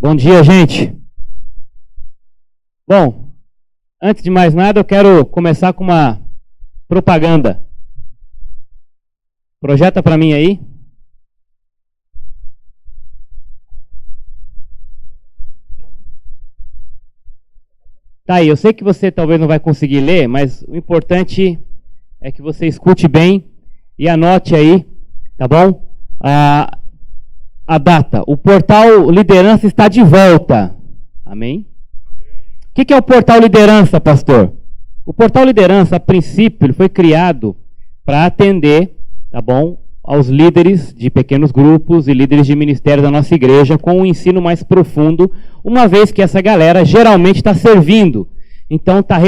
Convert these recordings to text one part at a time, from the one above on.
Bom dia, gente. Bom, antes de mais nada, eu quero começar com uma propaganda. Projeta para mim aí. Tá aí, eu sei que você talvez não vai conseguir ler, mas o importante é que você escute bem e anote aí, tá bom? A data. O portal Liderança está de volta. Amém? O que é o portal Liderança, pastor? O portal Liderança, a princípio, ele foi criado para atender, tá bom, aos líderes de pequenos grupos e líderes de ministério da nossa igreja com um ensino mais profundo, uma vez que essa galera geralmente está servindo. Então tá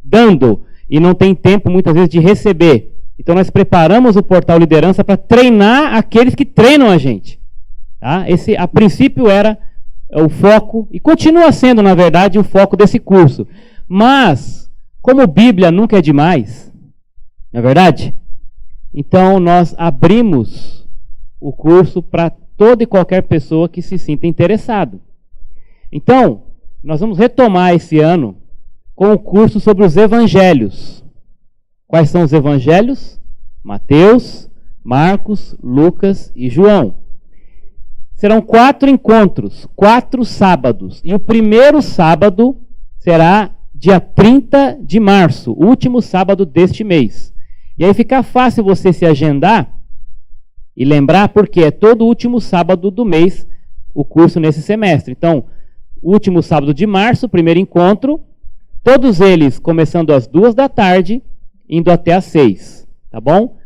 dando e não tem tempo muitas vezes de receber. Então nós preparamos o portal Liderança para treinar aqueles que treinam a gente. Tá? Esse, a princípio, era o foco, e continua sendo, na verdade, o foco desse curso. Mas, como Bíblia nunca é demais, não é verdade? Então, nós abrimos o curso para toda e qualquer pessoa que se sinta interessado. Então, nós vamos retomar esse ano com o curso sobre os evangelhos. Quais são os evangelhos? Mateus, Marcos, Lucas e João. Serão 4 encontros, 4 sábados. E o primeiro sábado será dia 30 de março, o último sábado deste mês. E aí fica fácil você se agendar e lembrar, porque é todo último sábado do mês o curso nesse semestre. Então, último sábado de março, primeiro encontro, todos eles começando às 2 da tarde, indo até às 6, tá bom?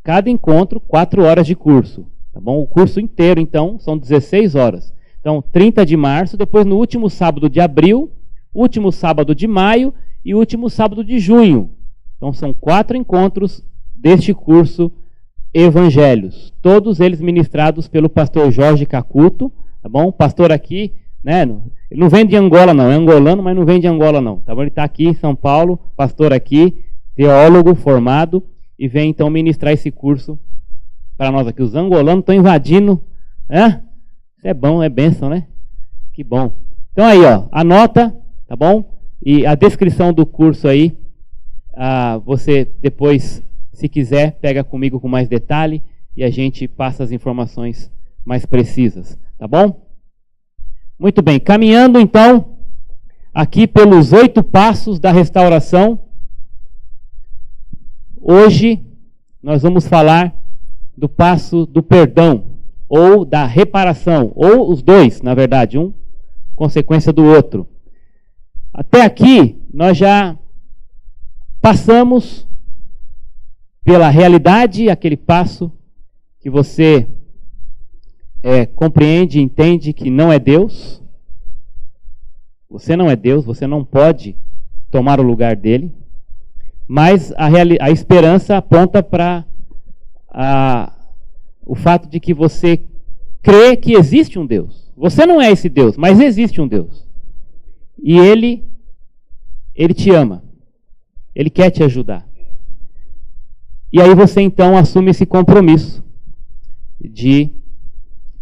Cada encontro, 4 horas de curso. Tá bom? O curso inteiro, então, são 16 horas. Então, 30 de março, depois no último sábado de abril, último sábado de maio e último sábado de junho. Então, são 4 encontros deste curso Evangelhos. Todos eles ministrados pelo pastor Jorge Cacuto, tá bom? Pastor aqui, né? Ele não vem de Angola, não. É angolano, mas não vem de Angola, não. Tá bom? Ele está aqui em São Paulo, pastor aqui, teólogo formado, e vem, então, ministrar esse curso para nós aqui. Os angolanos estão invadindo, né? Isso é bom, é bênção, né? Que bom. Então aí, ó, anota, tá bom? E a descrição do curso aí, você depois, se quiser, pega comigo com mais detalhe e a gente passa as informações mais precisas, tá bom? Muito bem, caminhando então aqui pelos 8 passos da restauração. Hoje nós vamos falar do passo do perdão, ou da reparação, ou os dois, na verdade, um consequência do outro. Até aqui, nós já passamos pela realidade, aquele passo que você compreende, entende que não é Deus. Você não é Deus, você não pode tomar o lugar dele, mas a esperança aponta para o fato de que você crê que existe um Deus. Você não é esse Deus, mas existe um Deus. E Ele te ama. Ele quer te ajudar. E aí você então assume esse compromisso de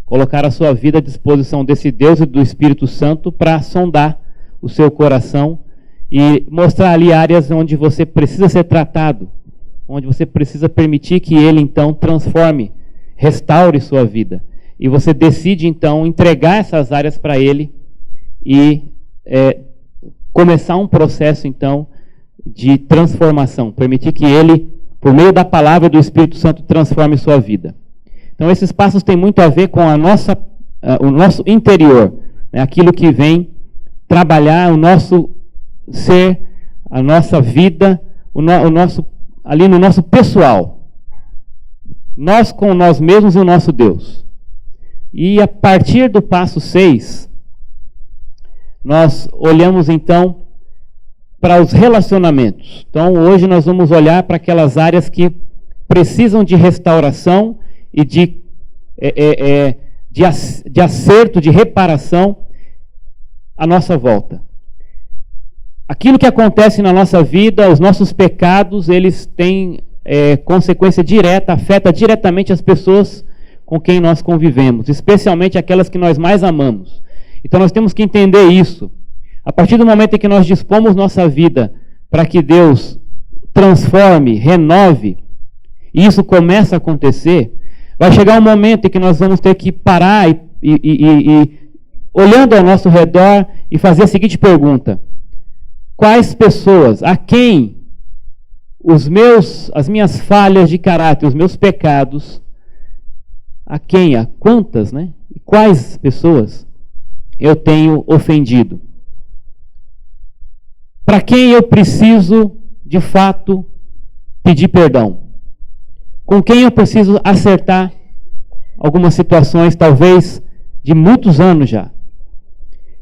colocar a sua vida à disposição desse Deus e do Espírito Santo para sondar o seu coração e mostrar ali áreas onde você precisa ser tratado, onde você precisa permitir que Ele, então, transforme, restaure sua vida. E você decide, então, entregar essas áreas para Ele e começar um processo, então, de transformação. Permitir que Ele, por meio da palavra do Espírito Santo, transforme sua vida. Então, esses passos têm muito a ver com o nosso interior, né? Aquilo que vem trabalhar o nosso ser, a nossa vida, ali no nosso pessoal. Nós com nós mesmos e o nosso Deus. E a partir do passo 6, nós olhamos então para os relacionamentos. Então hoje nós vamos olhar para aquelas áreas que precisam de restauração e de acerto, de reparação à nossa volta. Aquilo que acontece na nossa vida, os nossos pecados, eles têm consequência direta, afeta diretamente as pessoas com quem nós convivemos, especialmente aquelas que nós mais amamos. Então nós temos que entender isso. A partir do momento em que nós dispomos nossa vida para que Deus transforme, renove, e isso começa a acontecer, vai chegar um momento em que nós vamos ter que parar e olhando ao nosso redor e fazer a seguinte pergunta: quais pessoas, a quem as minhas falhas de caráter, os meus pecados, a quantas, né? E quais pessoas eu tenho ofendido? Para quem eu preciso, de fato, pedir perdão? Com quem eu preciso acertar algumas situações, talvez de muitos anos já?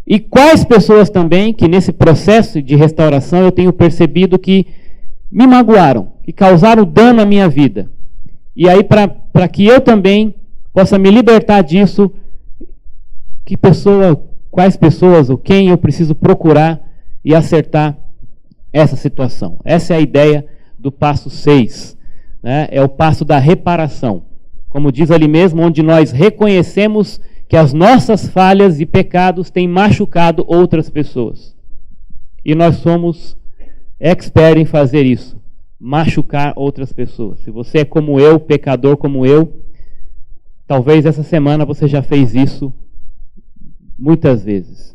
E quais pessoas também que nesse processo de restauração eu tenho percebido que me magoaram, que causaram dano à minha vida? E aí, para que eu também possa me libertar disso, quais pessoas ou quem eu preciso procurar e acertar essa situação? Essa é a ideia do passo 6, né? É o passo da reparação. Como diz ali mesmo, onde nós reconhecemos que as nossas falhas e pecados têm machucado outras pessoas. E nós somos expert em fazer isso, machucar outras pessoas. Se você é como eu, pecador como eu, talvez essa semana você já fez isso muitas vezes.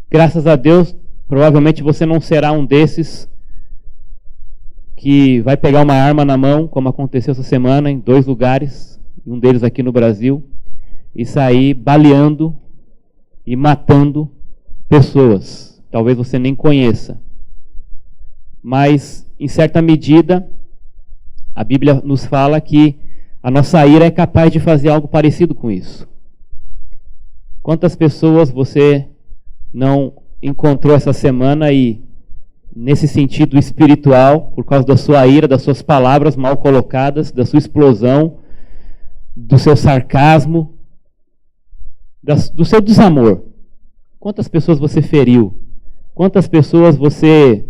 Graças a Deus, provavelmente você não será um desses que vai pegar uma arma na mão, como aconteceu essa semana em 2 lugares, um deles aqui no Brasil, e sair baleando e matando pessoas. Talvez você nem conheça. Mas, em certa medida, a Bíblia nos fala que a nossa ira é capaz de fazer algo parecido com isso. Quantas pessoas você não encontrou essa semana e, nesse sentido espiritual, por causa da sua ira, das suas palavras mal colocadas, da sua explosão, do seu sarcasmo, do seu desamor? Quantas pessoas você feriu? Quantas pessoas você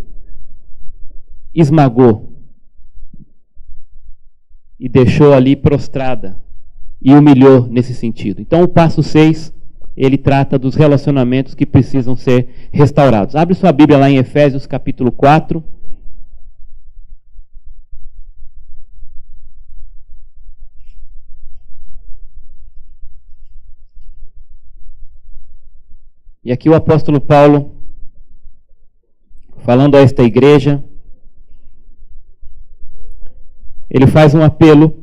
esmagou e deixou ali prostrada e humilhou nesse sentido? Então o passo 6, ele trata dos relacionamentos que precisam ser restaurados. Abre sua Bíblia lá em Efésios capítulo 4. E aqui o apóstolo Paulo, falando a esta igreja, ele faz um apelo,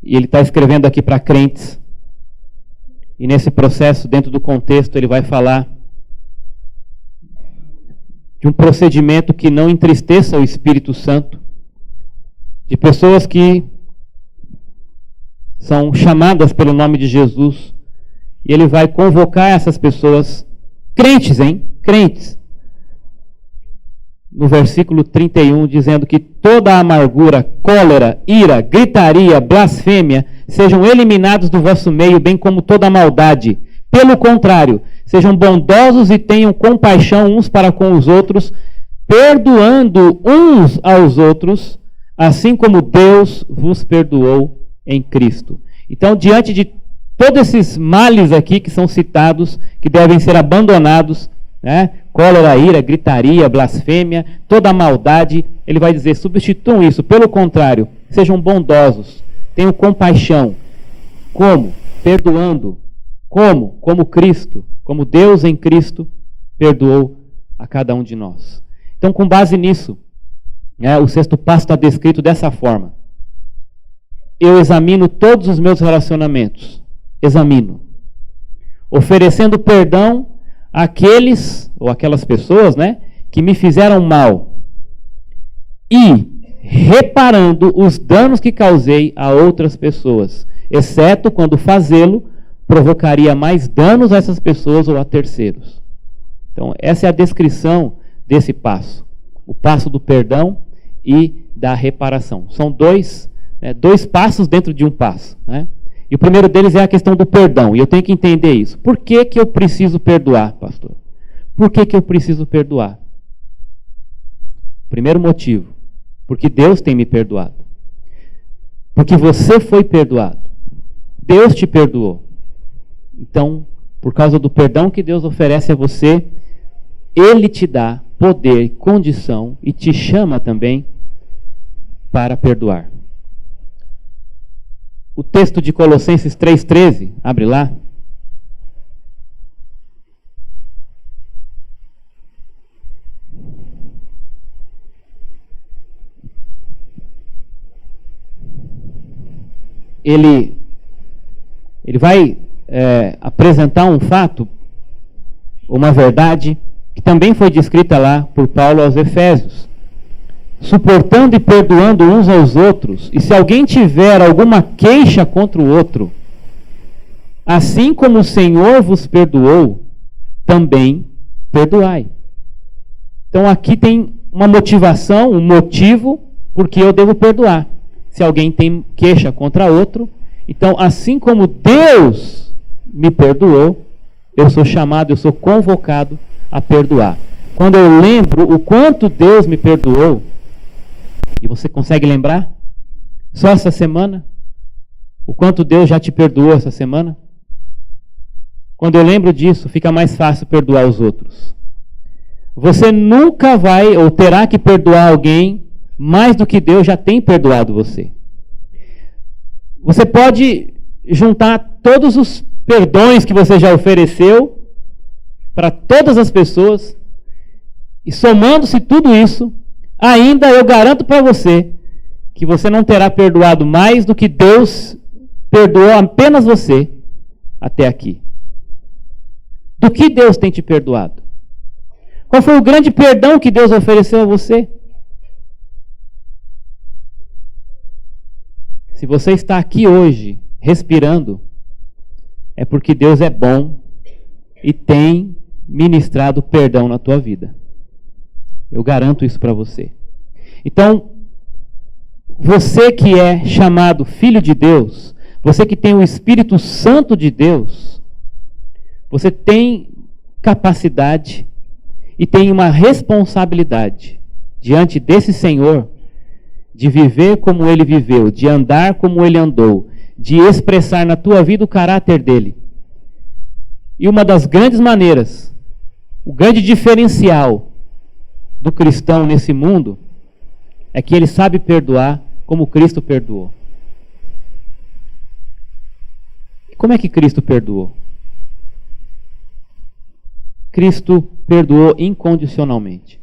e ele está escrevendo aqui para crentes, e nesse processo, dentro do contexto, ele vai falar de um procedimento que não entristeça o Espírito Santo, de pessoas que são chamadas pelo nome de Jesus, e ele vai convocar essas pessoas, crentes, crentes, no versículo 31, dizendo que toda a amargura, cólera, ira, gritaria, blasfêmia sejam eliminados do vosso meio, bem como toda a maldade. Pelo contrário, sejam bondosos e tenham compaixão uns para com os outros, perdoando uns aos outros, assim como Deus vos perdoou em Cristo. Então, diante de todos esses males aqui que são citados, que devem ser abandonados, né? Cólera, ira, gritaria, blasfêmia, toda a maldade, ele vai dizer, substituam isso. Pelo contrário, sejam bondosos, tenham compaixão. Como? Perdoando. Como Cristo, como Deus em Cristo perdoou a cada um de nós. Então, com base nisso, o 6º passo está descrito dessa forma. Eu examino todos os meus relacionamentos. Examino. Oferecendo perdão àqueles, ou aquelas pessoas, que me fizeram mal. E reparando os danos que causei a outras pessoas. Exceto quando fazê-lo provocaria mais danos a essas pessoas ou a terceiros. Então, essa é a descrição desse passo. O passo do perdão e da reparação. São dois passos dentro de um passo, E o primeiro deles é a questão do perdão. E eu tenho que entender isso. Por que que eu preciso perdoar, pastor? Por que que eu preciso perdoar? Primeiro motivo. Porque Deus tem me perdoado. Porque você foi perdoado. Deus te perdoou. Então, por causa do perdão que Deus oferece a você, Ele te dá poder, condição e te chama também para perdoar. O texto de Colossenses 3,13, abre lá. Ele vai apresentar um fato, uma verdade, que também foi descrita lá por Paulo aos Efésios. Suportando e perdoando uns aos outros, e se alguém tiver alguma queixa contra o outro, assim como o Senhor vos perdoou, também perdoai. Então aqui tem uma motivação, um motivo, porque eu devo perdoar. Se alguém tem queixa contra outro, então assim como Deus me perdoou, eu sou chamado, eu sou convocado a perdoar. Quando eu lembro o quanto Deus me perdoou, e você consegue lembrar? Só essa semana? O quanto Deus já te perdoou essa semana? Quando eu lembro disso, fica mais fácil perdoar os outros. Você nunca vai ou terá que perdoar alguém mais do que Deus já tem perdoado você. Você pode juntar todos os perdões que você já ofereceu para todas as pessoas, e somando-se tudo isso, ainda eu garanto para você que você não terá perdoado mais do que Deus perdoou apenas você até aqui. Do que Deus tem te perdoado? Qual foi o grande perdão que Deus ofereceu a você? Se você está aqui hoje, respirando, é porque Deus é bom e tem ministrado perdão na tua vida. Eu garanto isso para você. Então, você que é chamado filho de Deus, você que tem o Espírito Santo de Deus, você tem capacidade e tem uma responsabilidade diante desse Senhor de viver como Ele viveu, de andar como Ele andou, de expressar na tua vida o caráter dEle. E uma das grandes maneiras, o grande diferencial do cristão nesse mundo é que ele sabe perdoar como Cristo perdoou. Como é que Cristo perdoou? Cristo perdoou incondicionalmente.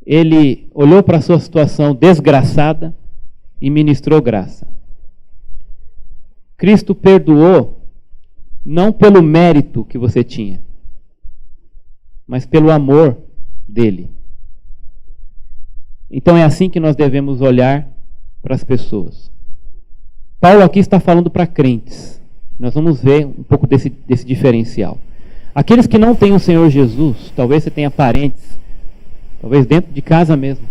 Ele olhou para a sua situação desgraçada e ministrou graça. Cristo perdoou não pelo mérito que você tinha, mas pelo amor dele. Então é assim que nós devemos olhar para as pessoas. Paulo aqui está falando para crentes. Nós vamos ver um pouco desse diferencial. Aqueles que não têm o Senhor Jesus, talvez você tenha parentes, talvez dentro de casa mesmo,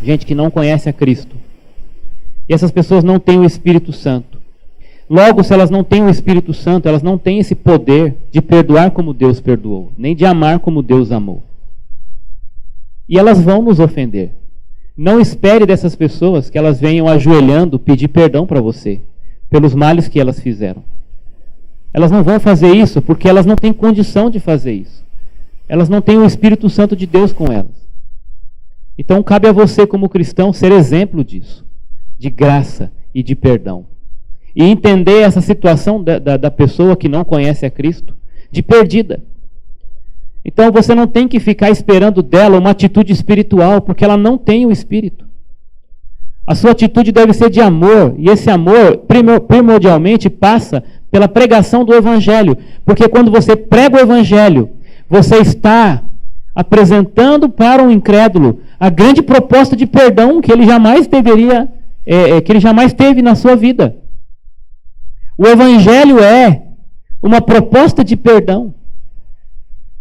gente que não conhece a Cristo. E essas pessoas não têm o Espírito Santo. Logo, se elas não têm o Espírito Santo, elas não têm esse poder de perdoar como Deus perdoou, nem de amar como Deus amou. E elas vão nos ofender. Não espere dessas pessoas que elas venham ajoelhando pedir perdão para você, pelos males que elas fizeram. Elas não vão fazer isso porque elas não têm condição de fazer isso. Elas não têm o Espírito Santo de Deus com elas. Então cabe a você como cristão ser exemplo disso, de graça e de perdão. E entender essa situação da pessoa que não conhece a Cristo, de perdida. Então você não tem que ficar esperando dela uma atitude espiritual, porque ela não tem o Espírito. A sua atitude deve ser de amor, e esse amor primordialmente passa pela pregação do Evangelho. Porque quando você prega o Evangelho, você está apresentando para um incrédulo a grande proposta de perdão que ele jamais teve na sua vida. O Evangelho é uma proposta de perdão.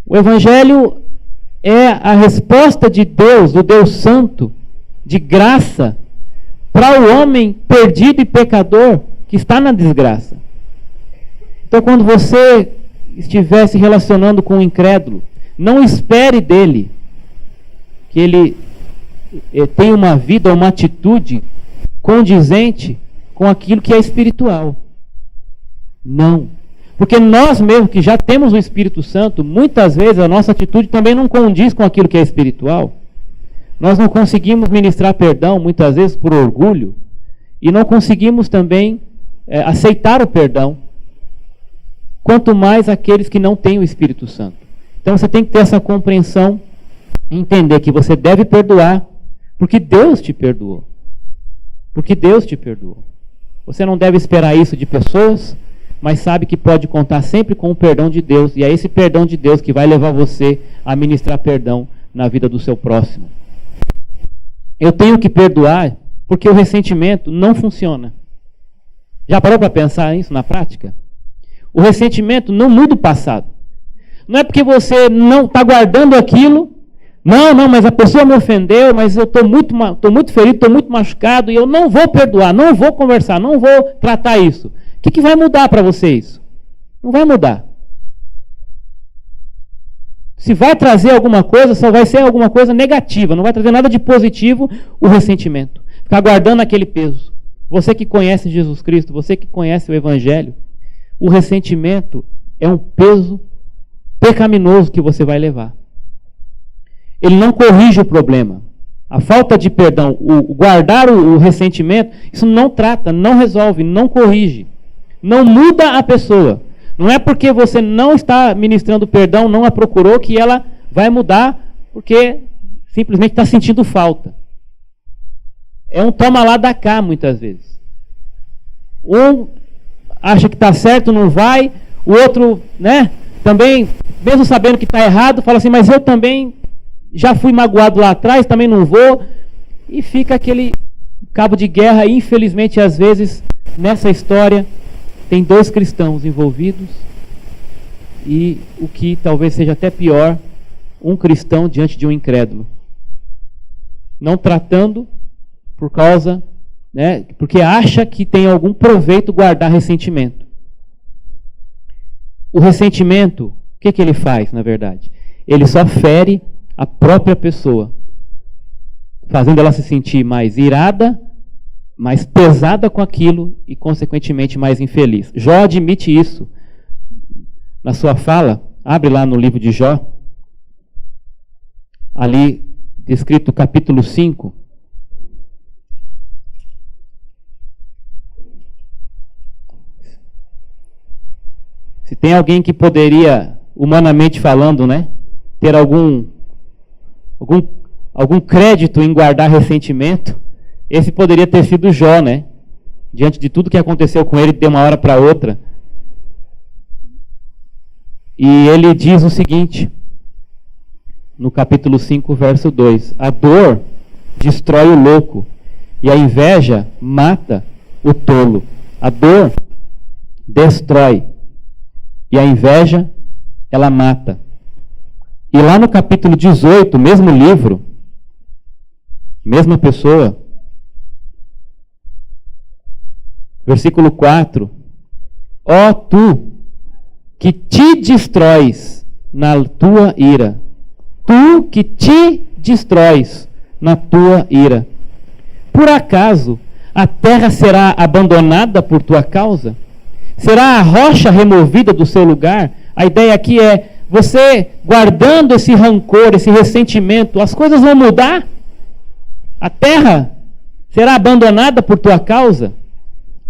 O Evangelho é a resposta de Deus, do Deus Santo, de graça, para o homem perdido e pecador que está na desgraça. Então, quando você estiver se relacionando com um incrédulo, não espere dele que ele tem uma vida, uma atitude condizente com aquilo que é espiritual. Não. Porque nós mesmos que já temos o Espírito Santo, muitas vezes a nossa atitude também não condiz com aquilo que é espiritual. Nós não conseguimos ministrar perdão, muitas vezes por orgulho, e não conseguimos também aceitar o perdão, quanto mais aqueles que não têm o Espírito Santo. Então você tem que ter essa compreensão, entender que você deve perdoar, porque Deus te perdoou. Porque Deus te perdoou. Você não deve esperar isso de pessoas, mas sabe que pode contar sempre com o perdão de Deus, e é esse perdão de Deus que vai levar você a ministrar perdão na vida do seu próximo. Eu tenho que perdoar porque o ressentimento não funciona. Já parou para pensar nisso na prática? O ressentimento não muda o passado. Não é porque você não está guardando aquilo, não, mas a pessoa me ofendeu, mas eu estou muito ferido, estou muito machucado, e eu não vou perdoar, não vou conversar, não vou tratar isso. O que vai mudar para você isso? Não vai mudar. Se vai trazer alguma coisa, só vai ser alguma coisa negativa, não vai trazer nada de positivo o ressentimento. Ficar guardando aquele peso. Você que conhece Jesus Cristo, você que conhece o Evangelho, o ressentimento é um peso pecaminoso que você vai levar. Ele não corrige o problema. A falta de perdão, o guardar o ressentimento, isso não trata, não resolve, não corrige. Não muda a pessoa. Não é porque você não está ministrando perdão, não a procurou, que ela vai mudar, porque simplesmente está sentindo falta. É um toma lá da cá, muitas vezes. Um acha que está certo, não vai. O outro, também, mesmo sabendo que está errado, fala assim, mas eu também já fui magoado lá atrás, também não vou. E fica aquele cabo de guerra, e infelizmente, às vezes, nessa história, tem 2 cristãos envolvidos e, o que talvez seja até pior, um cristão diante de um incrédulo. Não tratando por causa, porque acha que tem algum proveito guardar ressentimento. O ressentimento, o que ele faz, na verdade? Ele só fere a própria pessoa, fazendo ela se sentir mais irada, mais pesada com aquilo e, consequentemente, mais infeliz. Jó admite isso na sua fala. Abre lá no livro de Jó, ali descrito capítulo 5. Se tem alguém que poderia, humanamente falando, ter algum crédito em guardar ressentimento, esse poderia ter sido Jó, diante de tudo que aconteceu com ele de uma hora para outra. E ele diz o seguinte, no capítulo 5, verso 2: a dor destrói o louco, e a inveja mata o tolo. A dor destrói, e a inveja, ela mata. E lá no capítulo 18, mesmo livro, mesma pessoa, versículo 4: ó tu que te destróis na tua ira, tu que te destróis na tua ira, por acaso a terra será abandonada por tua causa? Será a rocha removida do seu lugar? A ideia aqui é, você guardando esse rancor, esse ressentimento, as coisas vão mudar? A terra será abandonada por tua causa?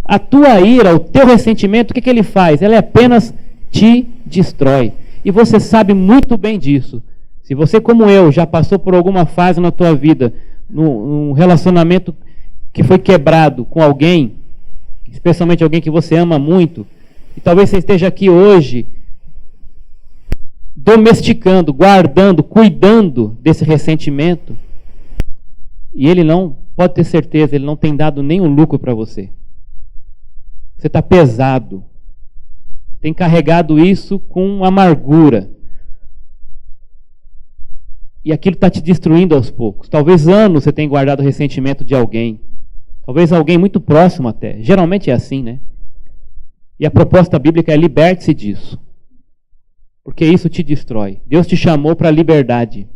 A tua ira, o teu ressentimento, o que ele faz? Ele apenas te destrói. E você sabe muito bem disso. Se você, como eu, já passou por alguma fase na tua vida, num relacionamento que foi quebrado com alguém, especialmente alguém que você ama muito, e talvez você esteja aqui hoje domesticando, guardando, cuidando desse ressentimento, e ele não, pode ter certeza, ele não tem dado nenhum lucro para você. Você está pesado, tem carregado isso com amargura, e aquilo está te destruindo aos poucos. Talvez anos você tenha guardado o ressentimento de alguém, talvez alguém muito próximo até. Geralmente é assim, E a proposta bíblica é: liberte-se disso, porque isso te destrói. Deus te chamou para a liberdade,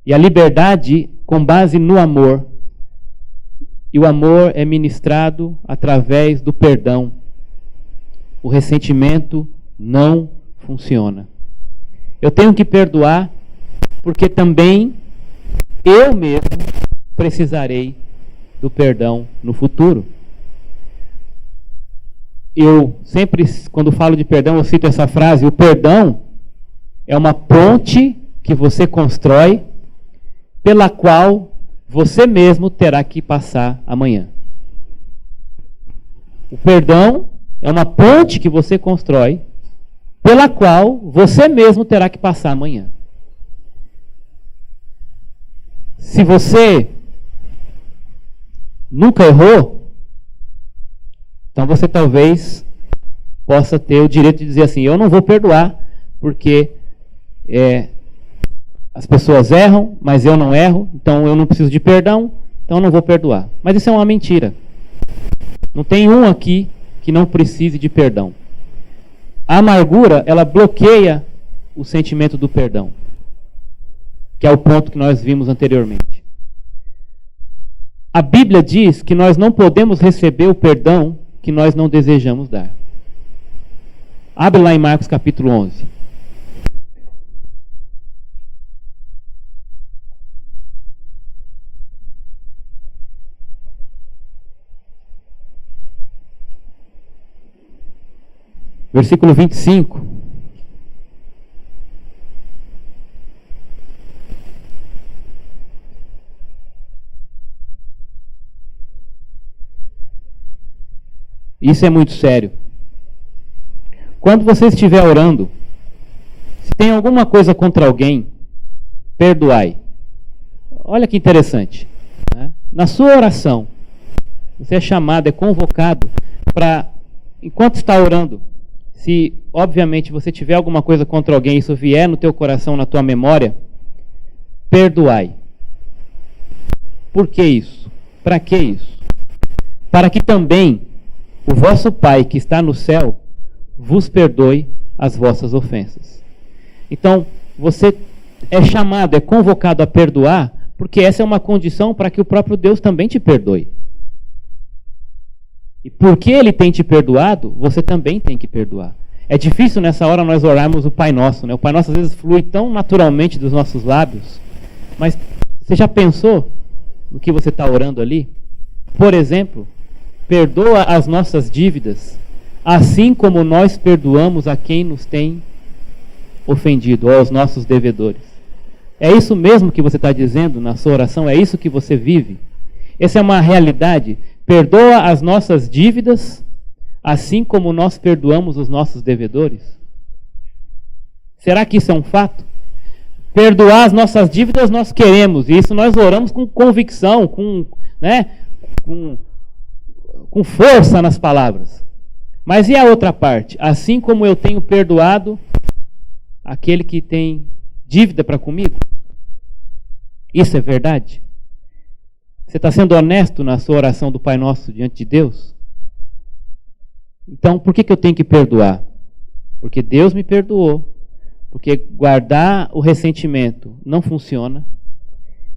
e a liberdade com base no amor. E o amor é ministrado através do perdão. O ressentimento não funciona. Eu tenho que perdoar porque também eu mesmo precisarei do perdão no futuro. Eu sempre, quando falo de perdão, eu cito essa frase: o perdão é uma ponte que você constrói, pela qual você mesmo terá que passar amanhã. O perdão é uma ponte que você constrói, pela qual você mesmo terá que passar amanhã. Se você nunca errou, então você talvez possa ter o direito de dizer assim: eu não vou perdoar, porque as pessoas erram, mas eu não erro, então eu não preciso de perdão, então eu não vou perdoar. Mas isso é uma mentira. Não tem um aqui que não precise de perdão. A amargura, ela bloqueia o sentimento do perdão, que é o ponto que nós vimos anteriormente. A Bíblia diz que nós não podemos receber o perdão que nós não desejamos dar. Abre lá em Marcos capítulo 11. Versículo 25. Isso é muito sério. Quando você estiver orando, se tem alguma coisa contra alguém, perdoai. Olha que interessante, né? Na sua oração, você é chamado, é convocado para, enquanto está orando, se obviamente você tiver alguma coisa contra alguém, isso vier no teu coração, na tua memória, perdoai. Por que isso? Para que isso? Para que também o vosso Pai que está no céu vos perdoe as vossas ofensas. Então, você é chamado, é convocado a perdoar, porque essa é uma condição para que o próprio Deus também te perdoe. E porque Ele tem te perdoado, você também tem que perdoar. É difícil nessa hora nós orarmos o Pai Nosso, né? O Pai Nosso às vezes flui tão naturalmente dos nossos lábios, mas você já pensou no que você está orando ali? Por exemplo, perdoa as nossas dívidas, assim como nós perdoamos a quem nos tem ofendido, ou aos nossos devedores. É isso mesmo que você está dizendo na sua oração? É isso que você vive? Essa é uma realidade? Perdoa as nossas dívidas, assim como nós perdoamos os nossos devedores? Será que isso é um fato? Perdoar as nossas dívidas nós queremos, e isso nós oramos com convicção, com força nas palavras. Mas e a outra parte? Assim como eu tenho perdoado aquele que tem dívida para comigo? Isso é verdade? Você está sendo honesto na sua oração do Pai Nosso diante de Deus? Então, por que eu tenho que perdoar? Porque Deus me perdoou. Porque guardar o ressentimento não funciona.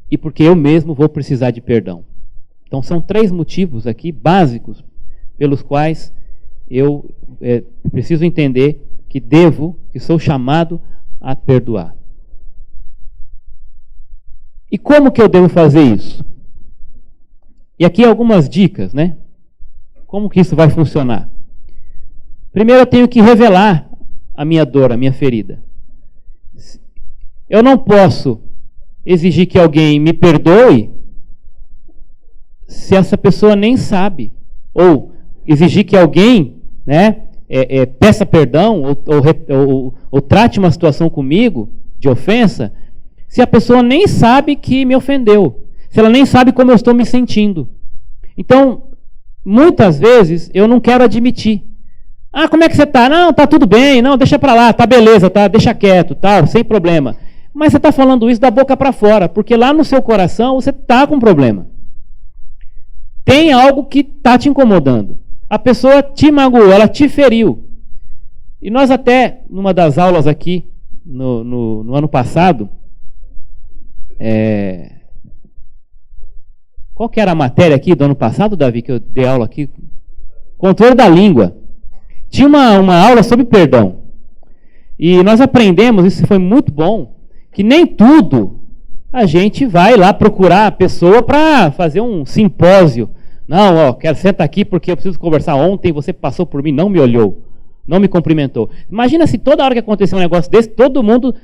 E porque eu mesmo vou precisar de perdão. Então, são 3 motivos aqui básicos pelos quais eu preciso entender que sou chamado a perdoar. E como que eu devo fazer isso? E aqui algumas dicas, né? Como que isso vai funcionar? Primeiro eu tenho que revelar a minha dor, a minha ferida. Eu não posso exigir que alguém me perdoe se essa pessoa nem sabe. Ou exigir que alguém, né, peça perdão ou trate uma situação comigo de ofensa, se a pessoa nem sabe que me ofendeu, se ela nem sabe como eu estou me sentindo. Então, muitas vezes eu não quero admitir. Ah, como é que você está? Não, está tudo bem, não, deixa para lá, tá beleza, tá, deixa quieto, tal, sem problema. Mas você está falando isso da boca para fora, porque lá no seu coração você está com problema. Tem algo que está te incomodando. A pessoa te magoou, ela te feriu. E nós até, numa das aulas aqui, no ano passado, Qual que era a matéria aqui do ano passado, Davi, que eu dei aula aqui? Controle da língua. Tinha uma aula sobre perdão. E nós aprendemos, isso foi muito bom, que nem tudo a gente vai lá procurar a pessoa para fazer um simpósio. Não, ó, quero sentar aqui porque eu preciso conversar. Ontem você passou por mim, não me olhou, não me cumprimentou. Imagina se toda hora que acontecer um negócio desse, todo mundo...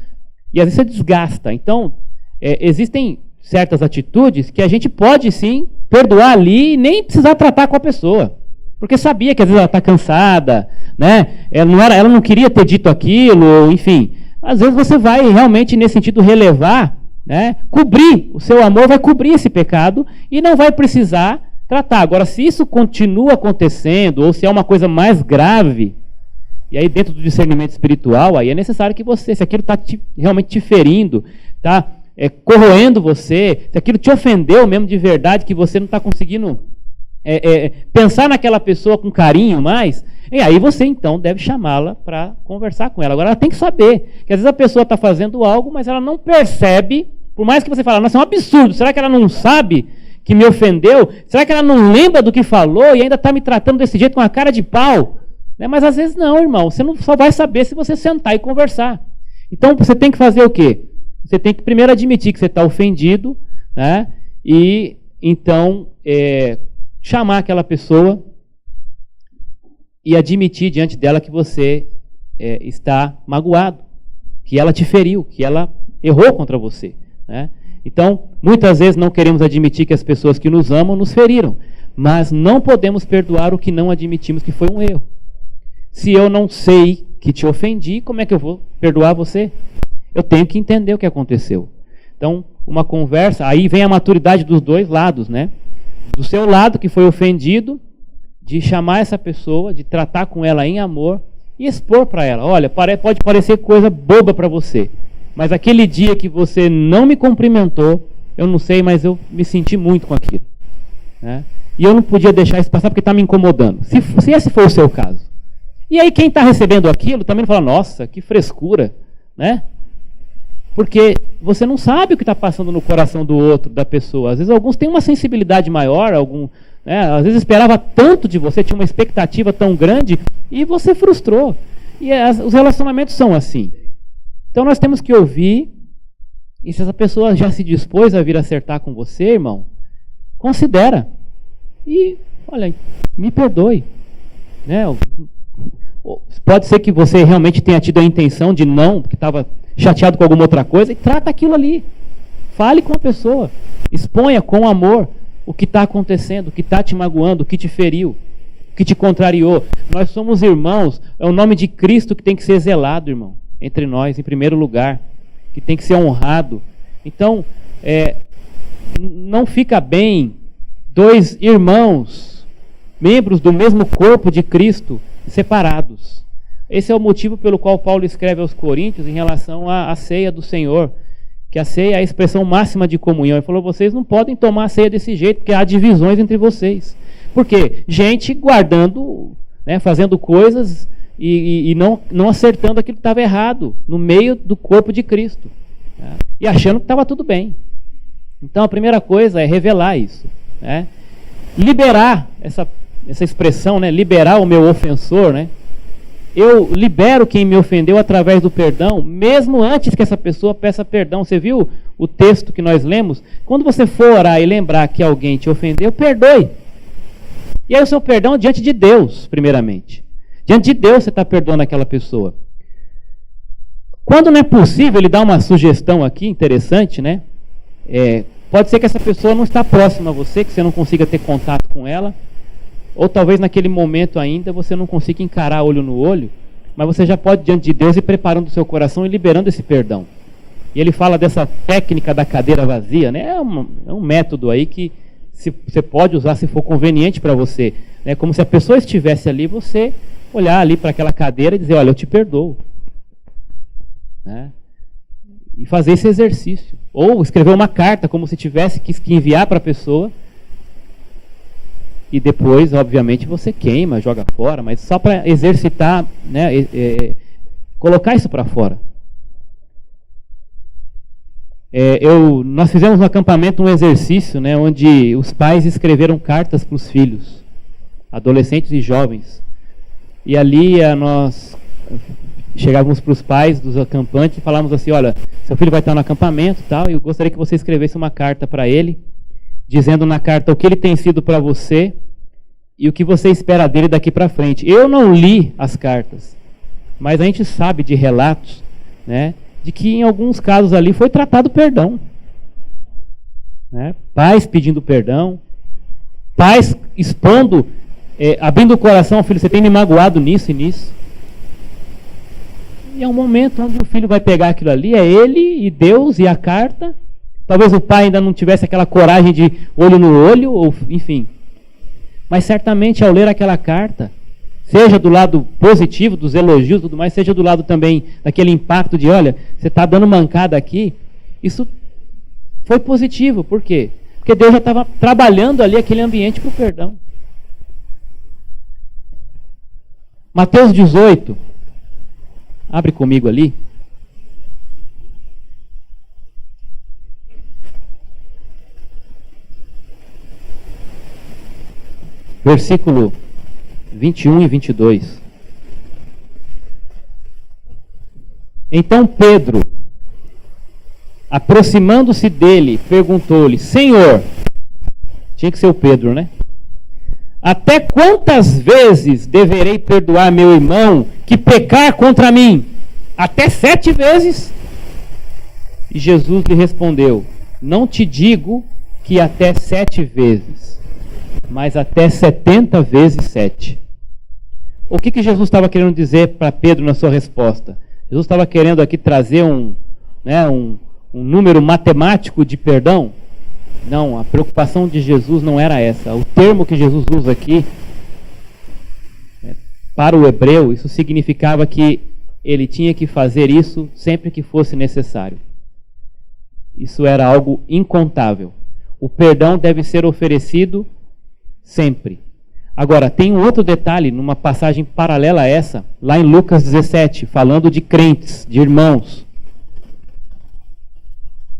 E às vezes você desgasta. Então, existem certas atitudes que a gente pode sim perdoar ali e nem precisar tratar com a pessoa. Porque sabia que às vezes ela está cansada, né? Ela não queria ter dito aquilo, enfim. Às vezes você vai realmente, nesse sentido, relevar, né? Cobrir, o seu amor vai cobrir esse pecado e não vai precisar tratar. Agora, se isso continua acontecendo, ou se é uma coisa mais grave, e aí dentro do discernimento espiritual, aí é necessário que você, se aquilo está realmente te ferindo, está corroendo você, se aquilo te ofendeu mesmo de verdade, que você não está conseguindo pensar naquela pessoa com carinho mais, e aí você então deve chamá-la para conversar com ela. Agora ela tem que saber que às vezes a pessoa está fazendo algo, mas ela não percebe, por mais que você fale, nossa, é um absurdo, será que ela não sabe que me ofendeu? Será que ela não lembra do que falou e ainda está me tratando desse jeito com a cara de pau? Mas às vezes não, irmão, você não só vai saber se você sentar e conversar. Então você tem que fazer o quê? Você tem que primeiro admitir que você está ofendido, né? E então chamar aquela pessoa e admitir diante dela que você está magoado, que ela te feriu, que ela errou contra você, né? Então, muitas vezes não queremos admitir que as pessoas que nos amam nos feriram, mas não podemos perdoar o que não admitimos que foi um erro. Se eu não sei que te ofendi, como é que eu vou perdoar você? Eu tenho que entender o que aconteceu. Então, uma conversa, aí vem a maturidade dos dois lados, né? Do seu lado, que foi ofendido, de chamar essa pessoa, de tratar com ela em amor e expor para ela. Olha, pode parecer coisa boba para você, mas aquele dia que você não me cumprimentou, eu não sei, mas eu me senti muito com aquilo, né? E eu não podia deixar isso passar porque está me incomodando. Se esse for o seu caso. E aí quem está recebendo aquilo também fala, nossa, que frescura, né? Porque você não sabe o que está passando no coração do outro, da pessoa. Às vezes alguns têm uma sensibilidade maior, às vezes esperava tanto de você, tinha uma expectativa tão grande, e você frustrou. E os relacionamentos são assim. Então nós temos que ouvir, e se essa pessoa já se dispôs a vir acertar com você, irmão, considera. E, olha, me perdoe, né? Pode ser que você realmente tenha tido a intenção de não, que estava chateado com alguma outra coisa, e trata aquilo ali. Fale com a pessoa. Exponha com amor o que está acontecendo, o que está te magoando, o que te feriu, o que te contrariou. Nós somos irmãos, é o nome de Cristo que tem que ser zelado, irmão, entre nós, em primeiro lugar, que tem que ser honrado. Então, não fica bem dois irmãos, membros do mesmo corpo de Cristo, separados. Esse é o motivo pelo qual Paulo escreve aos Coríntios em relação à ceia do Senhor, que a ceia é a expressão máxima de comunhão. Ele falou, vocês não podem tomar a ceia desse jeito, porque há divisões entre vocês. Por quê? Gente guardando, né, fazendo coisas e não acertando aquilo que estava errado no meio do corpo de Cristo, né, e achando que estava tudo bem. Então a primeira coisa é revelar isso, né? Liberar essa expressão, né, liberar o meu ofensor, né? Eu libero quem me ofendeu através do perdão, mesmo antes que essa pessoa peça perdão. Você viu o texto que nós lemos? Quando você for orar e lembrar que alguém te ofendeu, perdoe. E aí o seu perdão é diante de Deus, primeiramente. Diante de Deus você está perdoando aquela pessoa. Quando não é possível, ele dá uma sugestão aqui, interessante, né? Pode ser que essa pessoa não está próxima a você, que você não consiga ter contato com ela, ou talvez naquele momento ainda você não consiga encarar olho no olho, mas você já pode, diante de Deus, ir preparando o seu coração e liberando esse perdão. E ele fala dessa técnica da cadeira vazia, né? É um método aí que você pode usar se for conveniente para você. É como se a pessoa estivesse ali, você olhar ali para aquela cadeira e dizer, olha, eu te perdoo, né? E fazer esse exercício. Ou escrever uma carta, como se tivesse que enviar para a pessoa, e depois, obviamente, você queima, joga fora, mas só para exercitar, né, colocar isso para fora. Nós fizemos no acampamento um exercício, né, onde os pais escreveram cartas para os filhos, adolescentes e jovens. E ali nós chegávamos para os pais dos acampantes e falávamos assim: olha, seu filho vai estar no acampamento e tal, e eu gostaria que você escrevesse uma carta para ele, dizendo na carta o que ele tem sido para você e o que você espera dele daqui para frente. Eu não li as cartas, mas a gente sabe de relatos, né, de que em alguns casos ali foi tratado perdão, né? Pais pedindo perdão, pais expondo, abrindo o coração: filho, você tem me magoado nisso e nisso. E é um momento onde o filho vai pegar aquilo ali, é ele e Deus e a carta. Talvez o pai ainda não tivesse aquela coragem de olho no olho, ou enfim. Mas certamente ao ler aquela carta, seja do lado positivo, dos elogios e tudo mais, seja do lado também daquele impacto de: olha, você está dando mancada aqui, isso foi positivo. Por quê? Porque Deus já estava trabalhando ali aquele ambiente para o perdão. Mateus 18, abre comigo ali. Versículo 21 e 22. Então Pedro, aproximando-se dele, perguntou-lhe: Senhor, tinha que ser o Pedro, né? Até quantas vezes deverei perdoar meu irmão que pecar contra mim? Até 7 vezes? E Jesus lhe respondeu: não te digo que até 7 vezes, mas até 70 vezes 7. O que Jesus estava querendo dizer para Pedro na sua resposta? Jesus estava querendo aqui trazer um número matemático de perdão? Não, a preocupação de Jesus não era essa. O termo que Jesus usa aqui, para o hebreu, isso significava que ele tinha que fazer isso sempre que fosse necessário. Isso era algo incontável. O perdão deve ser oferecido sempre. Agora, tem um outro detalhe, numa passagem paralela a essa, lá em Lucas 17, falando de crentes, de irmãos.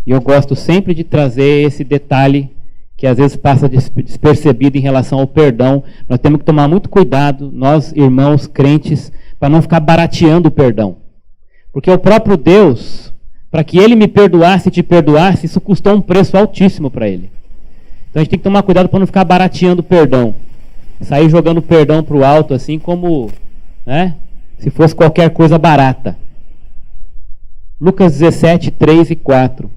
E eu gosto sempre de trazer esse detalhe, que às vezes passa despercebido em relação ao perdão. Nós temos que tomar muito cuidado, nós irmãos crentes, para não ficar barateando o perdão. Porque o próprio Deus, para que Ele me perdoasse e te perdoasse, isso custou um preço altíssimo para Ele. Então a gente tem que tomar cuidado para não ficar barateando o perdão. Sair jogando o perdão para o alto, assim como, né, se fosse qualquer coisa barata. Lucas 17, 3 e 4.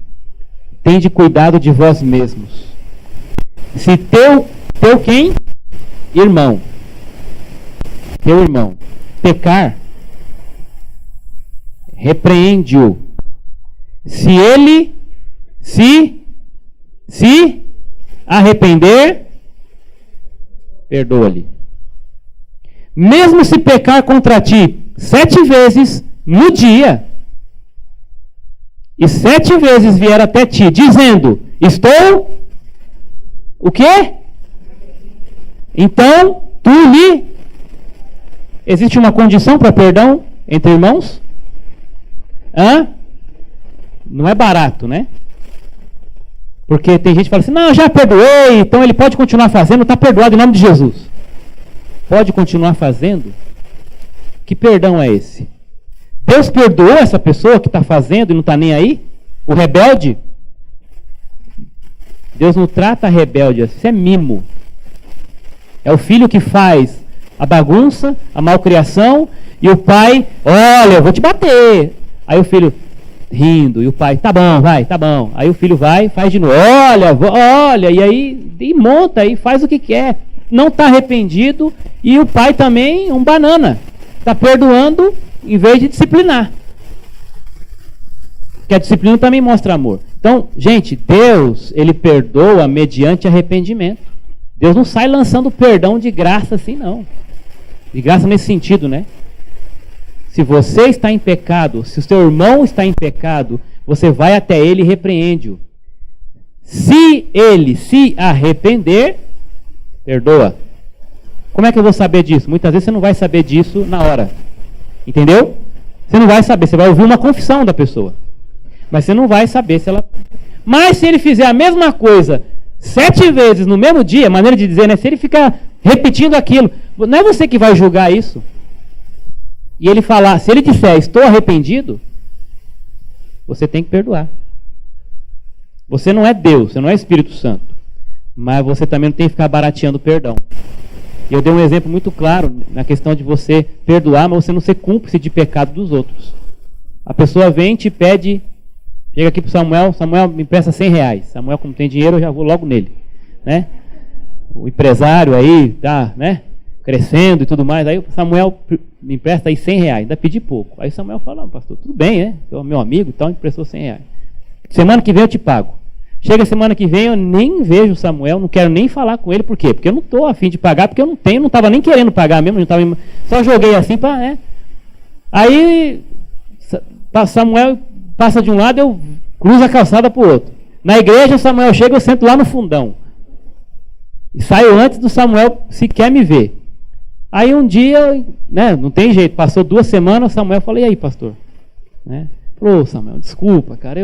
Tende cuidado de vós mesmos. Se teu quem? Irmão. Teu irmão pecar, repreende-o. Se ele se arrepender, perdoa-lhe. Mesmo se pecar contra ti 7 vezes no dia, e 7 vezes vier até ti, dizendo: estou o quê? Então, tu lhe... Existe uma condição para perdão entre irmãos? Não é barato, né? Porque tem gente que fala assim: não, já perdoei, então ele pode continuar fazendo, está perdoado em nome de Jesus. Pode continuar fazendo? Que perdão é esse? Deus perdoou essa pessoa que está fazendo e não está nem aí? O rebelde? Deus não trata rebelde assim, isso é mimo. É o filho que faz a bagunça, a malcriação, e o pai: olha, eu vou te bater. Aí o filho rindo, e o pai: tá bom, vai, tá bom. Aí o filho vai, faz de novo: olha, e aí e monta, e faz o que quer. Não está arrependido, e o pai também, um banana, está perdoando em vez de disciplinar. Porque a disciplina também mostra amor. Então, gente, Deus, Ele perdoa mediante arrependimento. Deus não sai lançando perdão de graça assim, não. De graça nesse sentido, né? Se você está em pecado, se o seu irmão está em pecado, você vai até ele e repreende-o. Se ele se arrepender, perdoa. Como é que eu vou saber disso? Muitas vezes você não vai saber disso na hora. Entendeu? Você não vai saber, você vai ouvir uma confissão da pessoa. Mas você não vai saber se ela... Mas se ele fizer a mesma coisa 7 vezes no mesmo dia, maneira de dizer, né? Se ele ficar repetindo aquilo, não é você que vai julgar isso. E ele falar, se ele disser, estou arrependido, você tem que perdoar. Você não é Deus, você não é Espírito Santo. Mas você também não tem que ficar barateando o perdão. E eu dei um exemplo muito claro na questão de você perdoar, mas você não ser cúmplice de pecado dos outros. A pessoa vem e te pede, chega aqui para Samuel, Samuel me empresta R$100. Samuel, como tem dinheiro, eu já vou logo nele, né? O empresário aí tá, né, crescendo e tudo mais. Aí o Samuel me empresta aí R$100, ainda pedi pouco. Aí Samuel fala, não, pastor, tudo bem, né? Meu amigo e tal, emprestou R$100. Semana que vem eu te pago. Chega semana que vem, eu nem vejo o Samuel, não quero nem falar com ele. Por quê? Porque eu não estou a fim de pagar, porque eu não tenho, não estava nem querendo pagar mesmo, só joguei assim para, né? Aí Samuel passa de um lado, eu cruzo a calçada para o outro. Na igreja, Samuel chega, eu sento lá no fundão. E saio antes do Samuel sequer me ver. Aí um dia, né, não tem jeito, passou 2 semanas, o Samuel falou, e aí, pastor? Né? Falou, Samuel, desculpa, cara,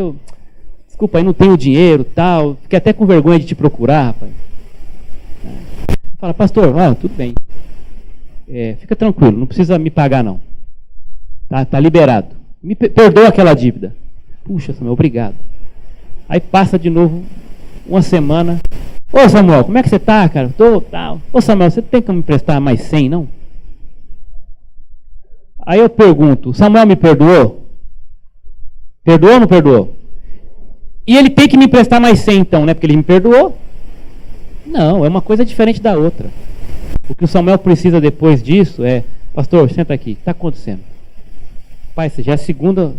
desculpa, aí não tenho dinheiro, tal, fiquei até com vergonha de te procurar, rapaz. Fala, pastor, tudo bem. Fica tranquilo, não precisa me pagar não. Tá liberado. Me perdoa aquela dívida. Puxa, Samuel, obrigado. Aí passa de novo 1 semana. Ô Samuel, como é que você tá, cara? Tal. Ô Samuel, você tem que me emprestar mais 100, não? Aí eu pergunto, Samuel me perdoou? Perdoou ou não perdoou? E ele tem que me emprestar mais 100 então, né? Porque ele me perdoou? Não, é uma coisa diferente da outra. O que o Samuel precisa depois disso é, pastor, senta aqui, o que está acontecendo? Pai, já é a segunda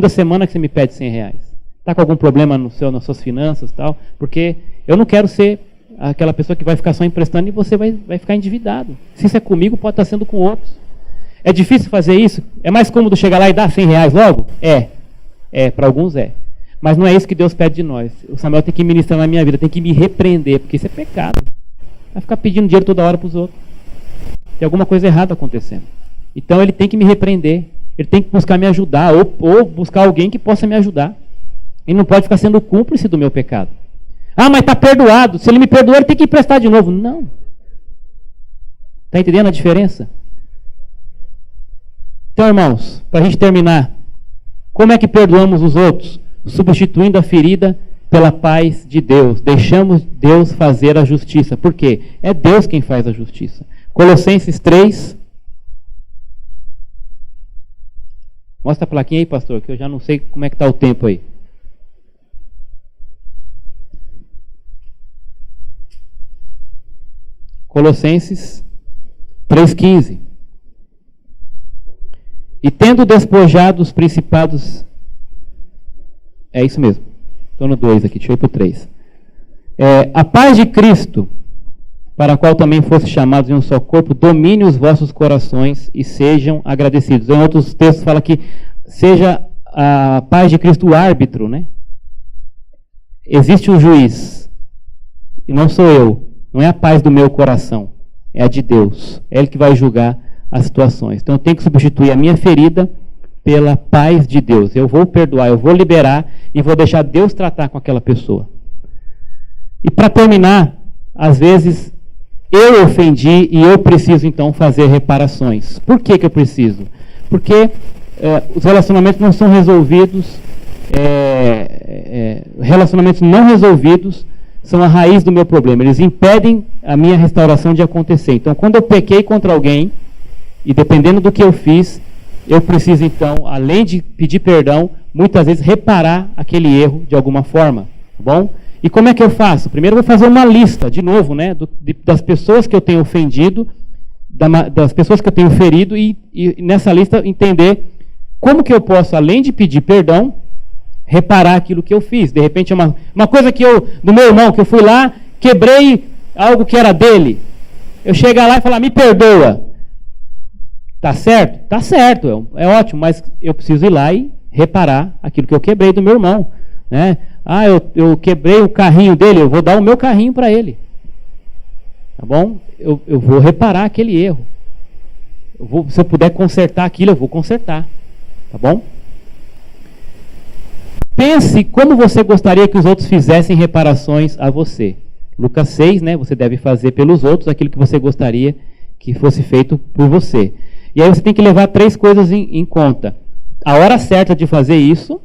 semana que você me pede R$100. Está com algum problema nas suas finanças e tal? Porque eu não quero ser aquela pessoa que vai ficar só emprestando e você vai ficar endividado. Se isso é comigo, pode estar sendo com outros. É difícil fazer isso? É mais cômodo chegar lá e dar R$100 logo? Para alguns é. Mas não é isso que Deus pede de nós. O Samuel tem que ministrar na minha vida, tem que me repreender, porque isso é pecado. Vai ficar pedindo dinheiro toda hora para os outros. Tem alguma coisa errada acontecendo. Então ele tem que me repreender. Ele tem que buscar me ajudar, ou buscar alguém que possa me ajudar. Ele não pode ficar sendo cúmplice do meu pecado. Mas está perdoado. Se ele me perdoou, ele tem que emprestar de novo. Não. Está entendendo a diferença? Então, irmãos, para a gente terminar, como é que perdoamos os outros? Substituindo a ferida pela paz de Deus. Deixamos Deus fazer a justiça. Por quê? É Deus quem faz a justiça. Colossenses 3. Mostra a plaquinha aí, pastor, que eu já não sei como é que está o tempo aí. Colossenses 3,15. E tendo despojado os principados... É isso mesmo. Estou no 2 aqui, deixa eu ir para o 3. A paz de Cristo, para a qual também fosse chamados em um só corpo, domine os vossos corações e sejam agradecidos. Em outros textos fala que seja a paz de Cristo o árbitro, né? Existe um juiz, e não sou eu, não é a paz do meu coração, é a de Deus. É Ele que vai julgar as situações. Então eu tenho que substituir a minha ferida pela paz de Deus. Eu vou perdoar, eu vou liberar e vou deixar Deus tratar com aquela pessoa. E para terminar, às vezes eu ofendi e eu preciso então fazer reparações. Por que eu preciso? Porque os relacionamentos não são resolvidos, relacionamentos não resolvidos são a raiz do meu problema. Eles impedem a minha restauração de acontecer. Então, quando eu pequei contra alguém, e dependendo do que eu fiz, eu preciso então, além de pedir perdão, muitas vezes reparar aquele erro de alguma forma, tá bom? E como é que eu faço? Primeiro eu vou fazer uma lista, de novo, né, das pessoas que eu tenho ofendido, das pessoas que eu tenho ferido, e nessa lista entender como que eu posso, além de pedir perdão, reparar aquilo que eu fiz. De repente é uma coisa do meu irmão, que eu fui lá, quebrei algo que era dele. Eu chegar lá e falar, me perdoa. Tá certo? Tá certo, é ótimo, mas eu preciso ir lá e reparar aquilo que eu quebrei do meu irmão, né? Eu quebrei o carrinho dele, eu vou dar o meu carrinho para ele. Tá bom? Eu vou reparar aquele erro. Se eu puder consertar aquilo, eu vou consertar. Tá bom? pense como você gostaria que os outros fizessem reparações a você. Lucas 6, né? Você deve fazer pelos outros aquilo que você gostaria que fosse feito por você. E aí você tem que levar 3 coisas em conta. A hora certa de fazer isso,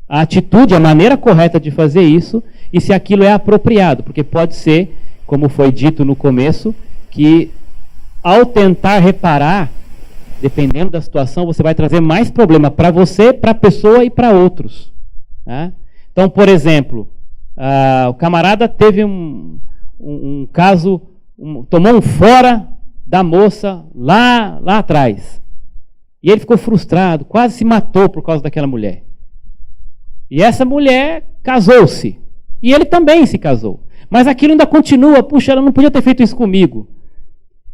a atitude, a maneira correta de fazer isso, e se aquilo é apropriado. Porque pode ser, como foi dito no começo, que ao tentar reparar, dependendo da situação, você vai trazer mais problema para você, para a pessoa e para outros. Tá? Então, por exemplo, o camarada teve um caso, tomou um fora da moça lá atrás. E ele ficou frustrado, quase se matou por causa daquela mulher. E essa mulher casou-se. E ele também se casou. Mas aquilo ainda continua, puxa, ela não podia ter feito isso comigo.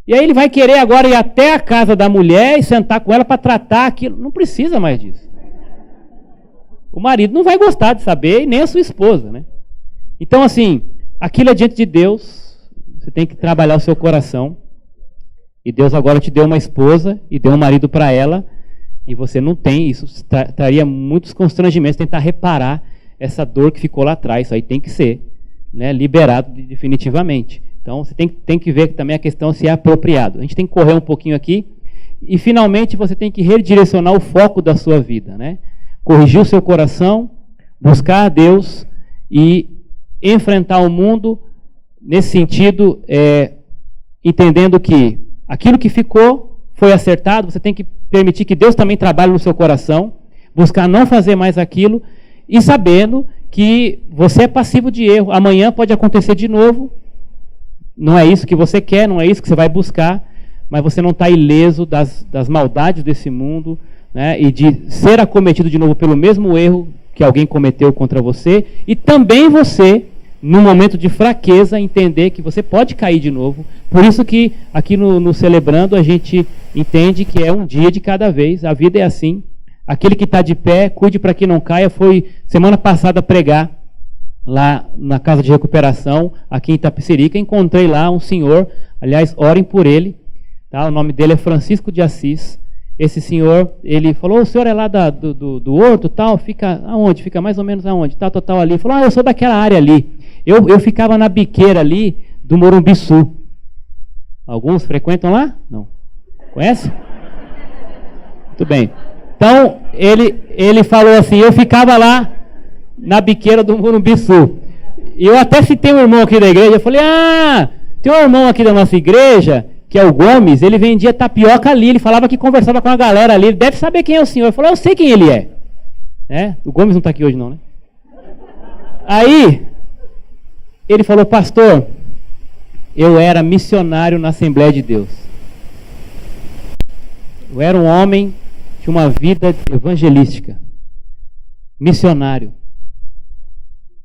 E aí ele vai querer agora ir até a casa da mulher e sentar com ela para tratar aquilo. Não precisa mais disso. O marido não vai gostar de saber, e nem a sua esposa, né? Então, assim, aquilo é diante de Deus. Você tem que trabalhar o seu coração. E Deus agora te deu uma esposa e deu um marido para ela. E você não tem, isso traria muitos constrangimentos, tentar reparar essa dor que ficou lá atrás. Isso aí tem que ser, né, liberado definitivamente. Então, você tem que ver também a questão se é apropriado. A gente tem que correr um pouquinho aqui. E, finalmente, você tem que redirecionar o foco da sua vida, né? Corrigir o seu coração, buscar a Deus e enfrentar o mundo nesse sentido, entendendo que aquilo que ficou foi acertado, você tem que permitir que Deus também trabalhe no seu coração, buscar não fazer mais aquilo e sabendo que você é passivo de erro. Amanhã pode acontecer de novo. Não é isso que você quer, não é isso que você vai buscar, mas você não está ileso das maldades desse mundo, né, e de ser acometido de novo pelo mesmo erro que alguém cometeu contra você, e também você, no momento de fraqueza, entender que você pode cair de novo. Por isso que aqui no Celebrando a gente entende que é um dia de cada vez, a vida é assim. Aquele que está de pé, cuide para que não caia. Foi semana passada pregar lá na Casa de Recuperação, aqui em Itapecerica, encontrei lá um senhor, aliás, orem por ele, tá? O nome dele é Francisco de Assis. Esse senhor, ele falou, o senhor é lá do Horto, tal, fica aonde? Fica mais ou menos aonde? Tal, ali. Ele falou, eu sou daquela área ali. Eu ficava na biqueira ali do Morumbiçu. Alguns frequentam lá? Não. Conhece? Muito bem. Então, ele falou assim, eu ficava lá na biqueira do Morumbiçu. E eu até citei um irmão aqui da igreja, eu falei, tem um irmão aqui da nossa igreja, que é o Gomes, ele vendia tapioca ali, ele falava que conversava com a galera ali, ele deve saber quem é o senhor. Eu falei, eu sei quem ele é. O Gomes não está aqui hoje não, né? Aí, ele falou, pastor, eu era missionário na Assembleia de Deus. Eu era um homem de uma vida evangelística, missionário.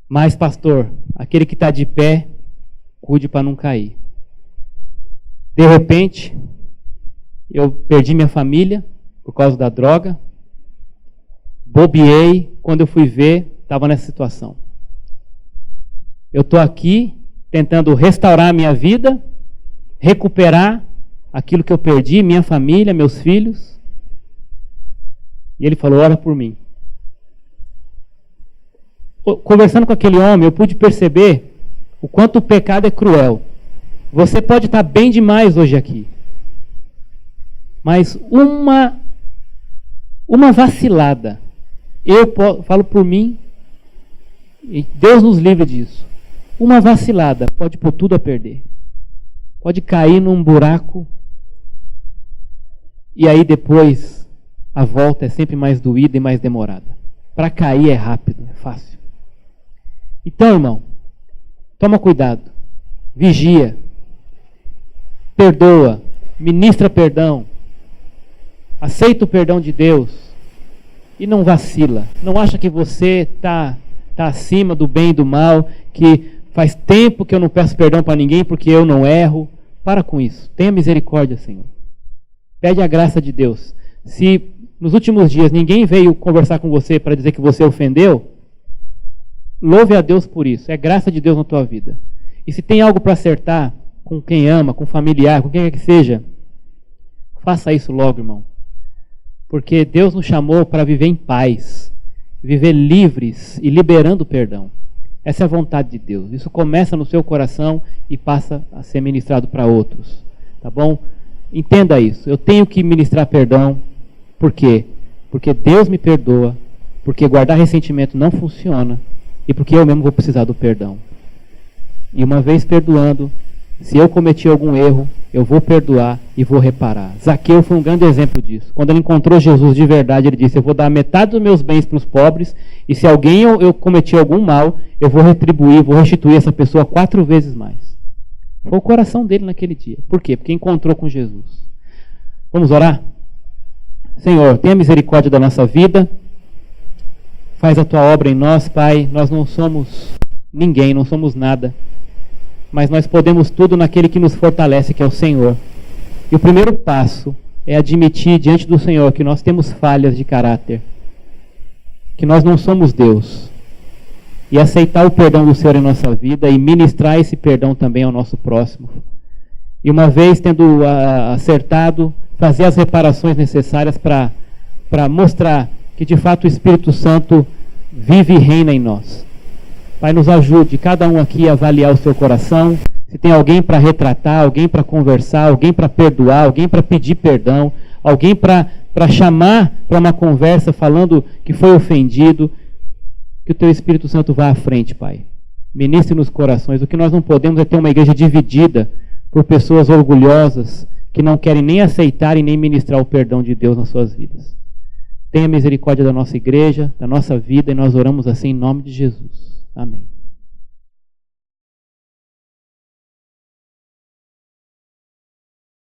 Mas, pastor, aquele que está de pé, cuide para não cair. De repente, eu perdi minha família por causa da droga, bobeei, quando eu fui ver, estava nessa situação. Eu estou aqui tentando restaurar a minha vida, recuperar aquilo que eu perdi, minha família, meus filhos. E ele falou, ora por mim. Conversando com aquele homem, eu pude perceber o quanto o pecado é cruel. Você pode estar bem demais hoje aqui, mas uma vacilada, falo por mim, e Deus nos livre disso, uma vacilada pode pôr tudo a perder, pode cair num buraco, e aí depois a volta é sempre mais doída e mais demorada. Para cair é rápido, é fácil. Então, irmão, toma cuidado, vigia, perdoa, ministra perdão, aceita o perdão de Deus e não vacila. Não acha que você está acima do bem e do mal, que faz tempo que eu não peço perdão para ninguém porque eu não erro. Para com isso. Tenha misericórdia, Senhor. Pede a graça de Deus. Se nos últimos dias ninguém veio conversar com você para dizer que você ofendeu, louve a Deus por isso. É graça de Deus na tua vida. E se tem algo para acertar com quem ama, com familiar, com quem quer que seja, faça isso logo, irmão. Porque Deus nos chamou para viver em paz. viver livres e liberando perdão. Essa é a vontade de Deus. Isso começa no seu coração e passa a ser ministrado para outros. Tá bom? Entenda isso. Eu tenho que ministrar perdão. Por quê? Porque Deus me perdoa, porque guardar ressentimento não funciona e porque eu mesmo vou precisar do perdão. E uma vez perdoando, se eu cometi algum erro, eu vou perdoar e vou reparar. Zaqueu foi um grande exemplo disso. Quando ele encontrou Jesus de verdade, ele disse: eu vou dar metade dos meus bens para os pobres, e se alguém eu cometi algum mal, eu vou retribuir, vou restituir essa pessoa 4 vezes mais. Foi o coração dele naquele dia. Por quê? Porque encontrou com Jesus. Vamos orar? Senhor, tenha misericórdia da nossa vida. Faz a tua obra em nós, Pai. Nós não somos ninguém, não somos nada. Mas nós podemos tudo naquele que nos fortalece, que é o Senhor. E o primeiro passo é admitir diante do Senhor que nós temos falhas de caráter, que nós não somos Deus, e aceitar o perdão do Senhor em nossa vida e ministrar esse perdão também ao nosso próximo. E uma vez tendo acertado, fazer as reparações necessárias para mostrar que de fato o Espírito Santo vive e reina em nós. Pai, nos ajude, cada um aqui, a avaliar o seu coração. Se tem alguém para retratar, alguém para conversar, alguém para perdoar, alguém para pedir perdão, alguém para chamar para uma conversa falando que foi ofendido, que o teu Espírito Santo vá à frente, Pai. Ministre nos corações. O que nós não podemos é ter uma igreja dividida por pessoas orgulhosas que não querem nem aceitar e nem ministrar o perdão de Deus nas suas vidas. Tenha misericórdia da nossa igreja, da nossa vida, e nós oramos assim em nome de Jesus. Amém.